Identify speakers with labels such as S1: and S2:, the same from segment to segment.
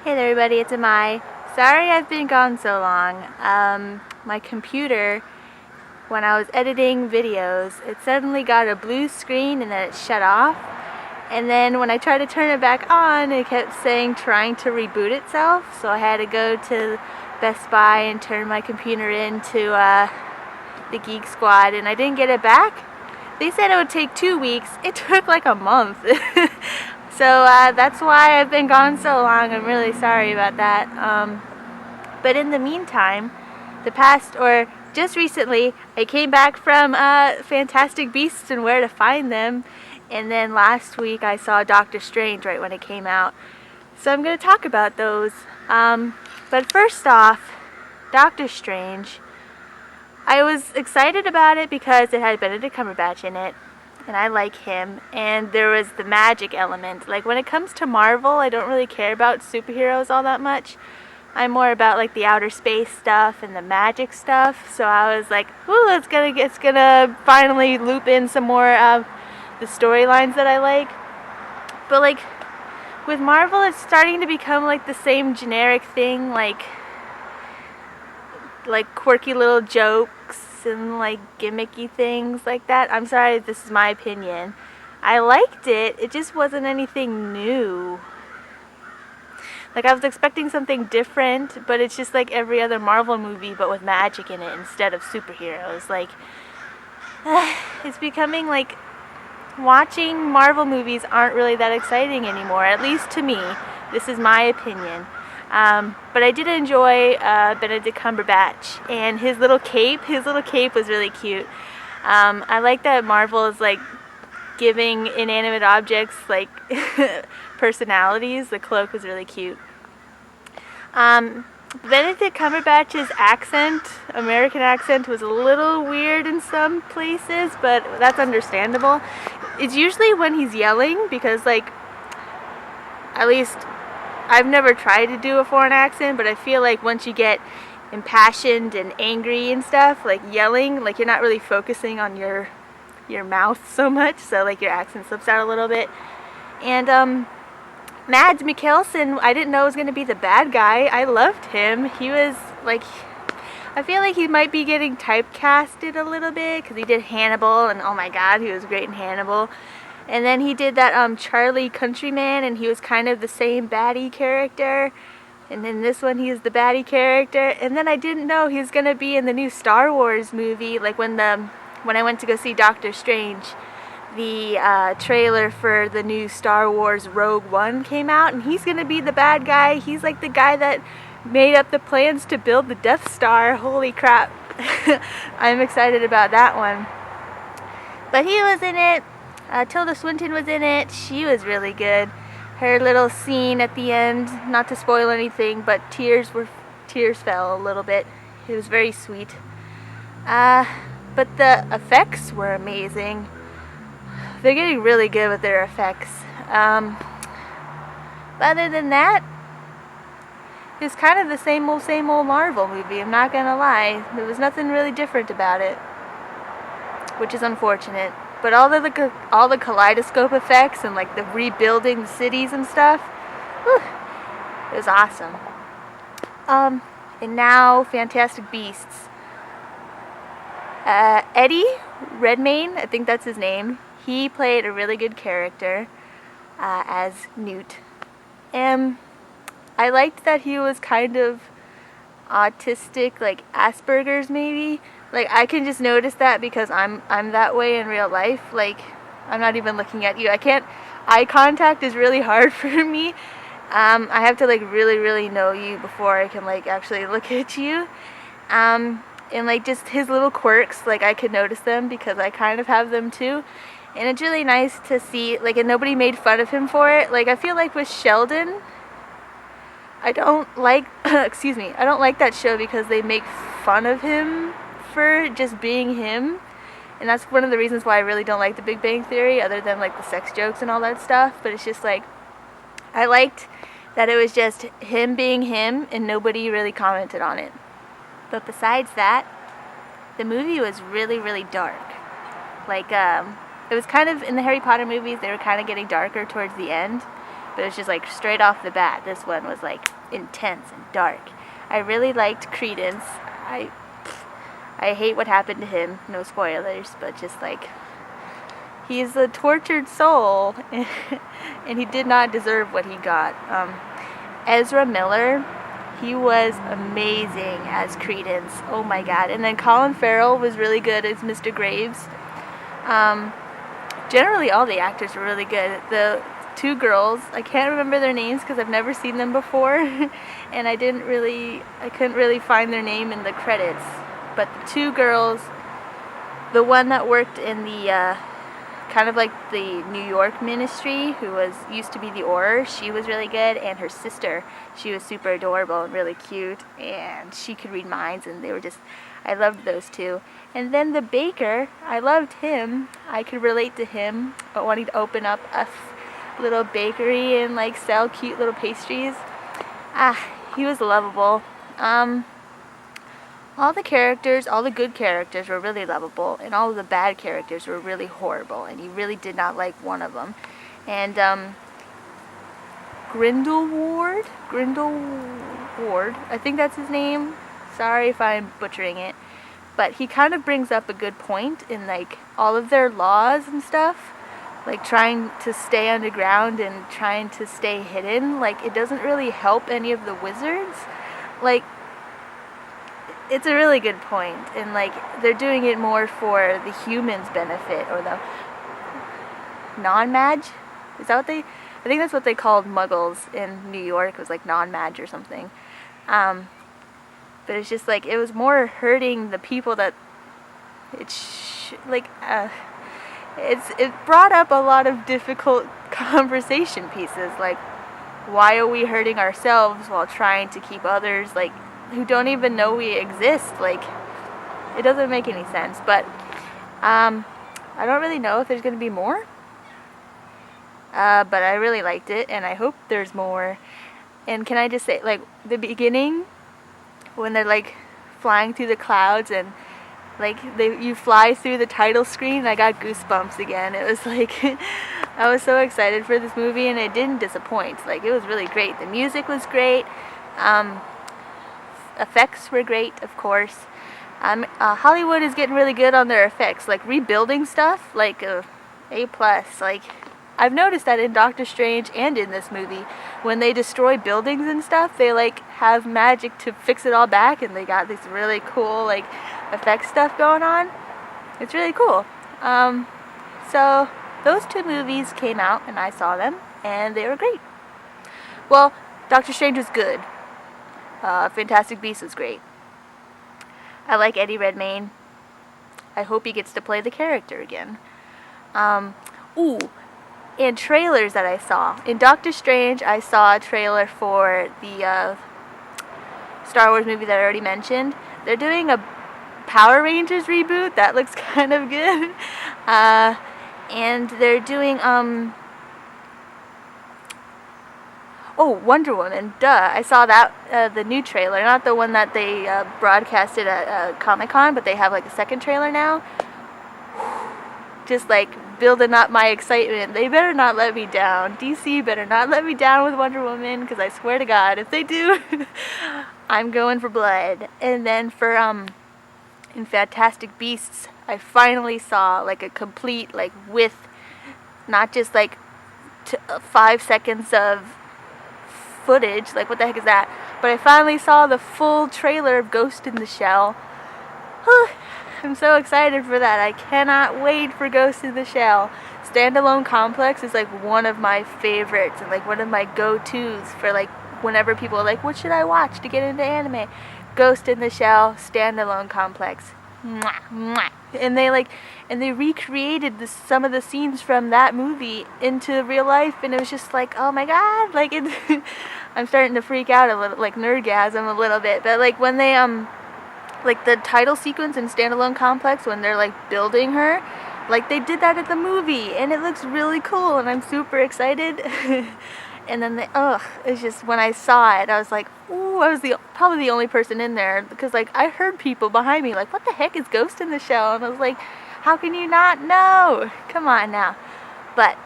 S1: Hey there everybody, it's Amai. Sorry I've been gone so long. My computer, when I was editing videos, it suddenly got a blue screen and then it shut off. And then when I tried to turn it back on, it kept saying trying to reboot itself. So I had to go to Best Buy and turn my computer into the Geek Squad, and I didn't get it back. They said it would take 2 weeks. It took like a month. So that's why I've been gone so long. I'm really sorry about that. But in the meantime, just recently, I came back from Fantastic Beasts and Where to Find Them. And then last week I saw Doctor Strange right when it came out. So I'm going to talk about those. But first off, Doctor Strange. I was excited about it because it had Benedict Cumberbatch in it, and I like him, and there was the magic element. Like, when it comes to Marvel, I don't really care about superheroes all that much. I'm more about like the outer space stuff and the magic stuff. So I was like, ooh, it's gonna finally loop in some more of the storylines that I like. But like with Marvel, it's starting to become like the same generic thing, like quirky little jokes and like gimmicky things like that. I'm sorry, this is my opinion. I liked it, it just wasn't anything new. Like, I was expecting something different, but it's just like every other Marvel movie but with magic in it instead of superheroes. Like, it's becoming like watching Marvel movies aren't really that exciting anymore, at least to me. This is my opinion. But I did enjoy Benedict Cumberbatch and his little cape. His little cape was really cute. I like that Marvel is like giving inanimate objects like personalities. The cloak was really cute. Benedict Cumberbatch's accent, American accent, was a little weird in some places, but that's understandable. It's usually when he's yelling, because like, at least I've never tried to do a foreign accent, but I feel like once you get impassioned and angry and stuff, like yelling, like you're not really focusing on your mouth so much, so like your accent slips out a little bit. And Mads Mikkelsen, I didn't know was going to be the bad guy. I loved him. He was like, I feel like he might be getting typecasted a little bit because he did Hannibal, and oh my god, he was great in Hannibal. And then he did that Charlie Countryman, and he was kind of the same baddie character. And in this one, he's the baddie character. And then I didn't know he was going to be in the new Star Wars movie. Like when I went to go see Doctor Strange, the trailer for the new Star Wars Rogue One came out, and he's going to be the bad guy. He's like the guy that made up the plans to build the Death Star. Holy crap. I'm excited about that one. But he was in it. Tilda Swinton was in it. She was really good. Her little scene at the end, not to spoil anything, but tears fell a little bit. It was very sweet. But the effects were amazing. They're getting really good with their effects. Other than that, it's kind of the same old Marvel movie. I'm not gonna lie. There was nothing really different about it, which is unfortunate. But all the kaleidoscope effects and like the rebuilding the cities and stuff, whew, it was awesome. And now Fantastic Beasts. Eddie Redmayne, I think that's his name. He played a really good character as Newt. And I liked that he was kind of autistic, like Asperger's maybe. Like, I can just notice that because I'm that way in real life. Like, I'm not even looking at you. Eye contact is really hard for me. I have to like really know you before I can like actually look at you. And like just his little quirks, like I could notice them because I kind of have them too. And it's really nice to see, like, and nobody made fun of him for it. Like, I feel like with Sheldon, I don't like, I don't like that show because they make fun of him for just being him. And that's one of the reasons why I really don't like The Big Bang Theory, other than like the sex jokes and all that stuff. But it's just like, I liked that it was just him being him and nobody really commented on it. But besides that, the movie was really dark. Like, it was kind of, in the Harry Potter movies, they were kind of getting darker towards the end. But it's just like straight off the bat, this one was like intense and dark. I really liked Credence. I hate what happened to him. No spoilers, but just like, he's a tortured soul, and he did not deserve what he got. Ezra Miller, he was amazing as Credence. Oh my god. And then Colin Farrell was really good as Mr. Graves. Generally all the actors were really good. The two girls, I can't remember their names because I've never seen them before, and I couldn't really find their name in the credits. But the two girls, the one that worked in the kind of like the New York ministry, who used to be the Auror, she was really good, and her sister, she was super adorable and really cute, and she could read minds, and I loved those two. And then the baker, I loved him. I could relate to him, wanting to open up a little bakery and like sell cute little pastries. He was lovable. All the characters, all the good characters were really lovable, and all of the bad characters were really horrible, and you really did not like one of them. And Grindelwald, I think that's his name. Sorry if I'm butchering it. But he kind of brings up a good point in like all of their laws and stuff, like trying to stay underground and trying to stay hidden. Like, it doesn't really help any of the wizards. Like, it's a really good point, and like they're doing it more for the humans' benefit, or the non-mage. Is that what I think that's what they called muggles in New York. It was like non-mage or something. But it's just like, it was more hurting the people that it brought up a lot of difficult conversation pieces, like, why are we hurting ourselves while trying to keep others, like, who don't even know we exist? Like, it doesn't make any sense. But I don't really know if there's going to be more, but I really liked it, and I hope there's more. And can I just say, like, the beginning, when they're like flying through the clouds and like you fly through the title screen, I got goosebumps again. It was like I was so excited for this movie, and it didn't disappoint. Like, it was really great. The music was great. Effects were great, of course. Hollywood is getting really good on their effects, like rebuilding stuff, like A+. Like, I've noticed that in Doctor Strange and in this movie, when they destroy buildings and stuff, they like have magic to fix it all back, and they got this really cool like effects stuff going on. It's really cool. So those two movies came out, and I saw them, and they were great. Well, Doctor Strange was good. Fantastic Beasts was great. I like Eddie Redmayne. I hope he gets to play the character again. And trailers that I saw. In Doctor Strange, I saw a trailer for the Star Wars movie that I already mentioned. They're doing a Power Rangers reboot. That looks kind of good. And they're doing, Wonder Woman. Duh. I saw that, the new trailer. Not the one that they broadcasted at Comic-Con, but they have like a second trailer now. Just like building up my excitement. They better not let me down. DC better not let me down with Wonder Woman, because I swear to God, if they do, I'm going for blood. And then for in Fantastic Beasts, I finally saw like a complete, like, with not just like 5 seconds of footage, like what the heck is that, but I finally saw the full trailer of Ghost in the Shell. I'm so excited for that. I cannot wait for Ghost in the Shell. Standalone Complex is like one of my favorites, and like one of my go-tos for like whenever people are like, what should I watch to get into anime? Ghost in the Shell, Standalone Complex. Mwah, mwah. And they recreated some of the scenes from that movie into real life, and it was just like, oh my god, like I'm starting to freak out a little, like nerdgasm a little bit. But like when they like the title sequence in Standalone Complex, when they're like building her, like they did that at the movie, and it looks really cool, and I'm super excited. And then it's just, when I saw it, I was like, ooh, I was probably the only person in there, because like I heard people behind me like, what the heck is Ghost in the Shell? And I was like, how can you not know? Come on now. But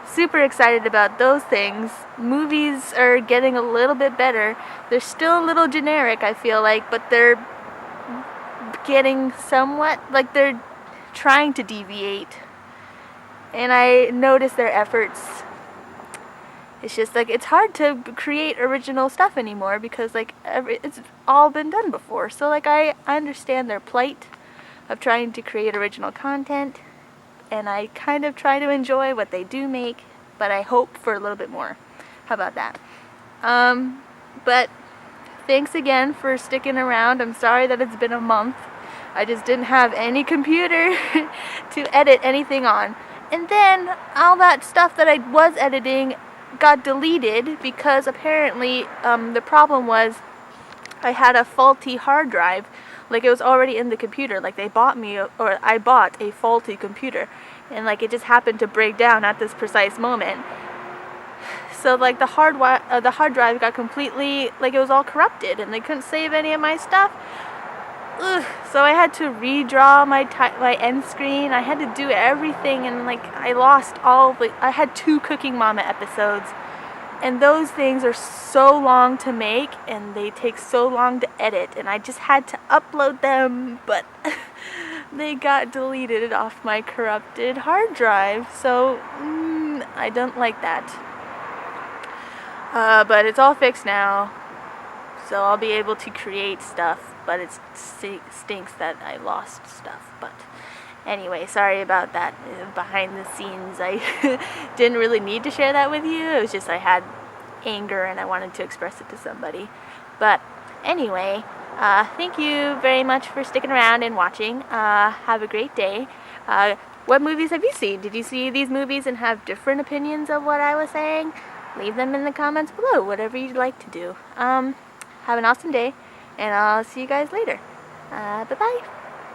S1: super excited about those things. Movies are getting a little bit better. They're still a little generic, I feel like, but they're getting somewhat, like, they're trying to deviate. And I notice their efforts. It's just like, it's hard to create original stuff anymore because like it's all been done before. So like I understand their plight of trying to create original content, and I kind of try to enjoy what they do make, but I hope for a little bit more. How about that? But thanks again for sticking around. I'm sorry that it's been a month. I just didn't have any computer to edit anything on. And then all that stuff that I was editing got deleted because apparently the problem was I had a faulty hard drive. Like, it was already in the computer. Like, I bought a faulty computer, and like it just happened to break down at this precise moment. So like the hard drive got completely, like, it was all corrupted, and they couldn't save any of my stuff. Ugh. So I had to redraw my end screen. I had to do everything, and like I lost I had 2 Cooking Mama episodes, and those things are so long to make and they take so long to edit, and I just had to upload them, but they got deleted off my corrupted hard drive. So I don't like that. But it's all fixed now, so I'll be able to create stuff. But it stinks that I lost stuff. But anyway, sorry about that behind the scenes. I didn't really need to share that with you. It was just I had anger and I wanted to express it to somebody. But anyway, thank you very much for sticking around and watching. Have a great day. What movies have you seen? Did you see these movies and have different opinions of what I was saying? Leave them in the comments below, whatever you'd like to do. Have an awesome day, and I'll see you guys later. Bye-bye.